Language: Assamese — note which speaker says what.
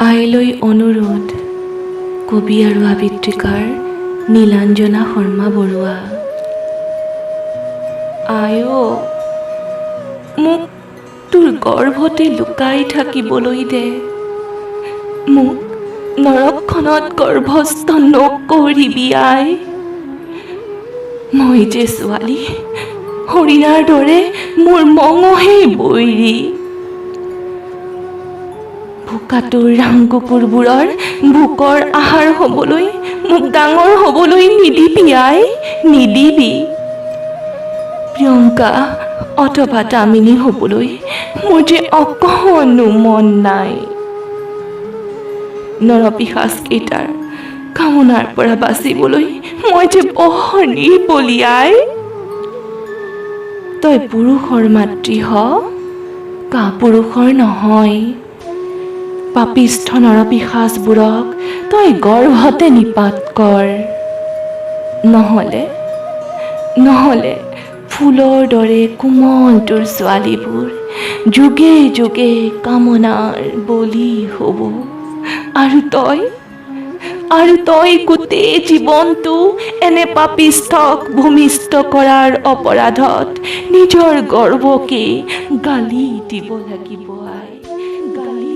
Speaker 1: আইলৈ অনুৰোধ কবি আৰু আবৃত্তিকাৰ নীলাঞ্জনা শৰ্মা বৰুৱা। আইও মোক তোৰ গৰ্ভতে লুকাই থাকিবলৈ দে, মোক নৰকখনত গৰ্ভস্থ নকৰিবি আই। মই যে ছোৱালী, হৰিণাৰ দৰে মোৰ মঙহে বৈৰী। ভোকাটোৰ ৰাম কুকুৰবোৰৰ ভোকৰ আহাৰ হ'বলৈ মোক ডাঙৰ হ'বলৈ নিদিবি আই, নিদিবি। প্ৰিয়ংকা অথবা তামিনী হ'বলৈ মোৰ যে অকণো মন নাই। নৰপিশাচকেইটাৰ কামনাৰ পৰা বাচিবলৈ মই যে বৰ নিৰ্বলী আই। তই পুৰুষৰ মাতৃ হ, কাপুৰুষৰ নহয়। পাপিষ্ঠ নৰপিশাচবোৰক তই গৰ্ভতে নিপাত কৰ, নহলে ফুলৰ দৰে কোমল তোৰ ছোৱালীবোৰ যুগে যুগে কামনাৰ বলি হ'ব। আৰু তই গোটেই জীৱনটো এনে পাপিষ্ঠক ভূমিষ্ঠ কৰাৰ অপৰাধত নিজৰ গৰ্ভকে গালি দিব লাগিব আই, গালি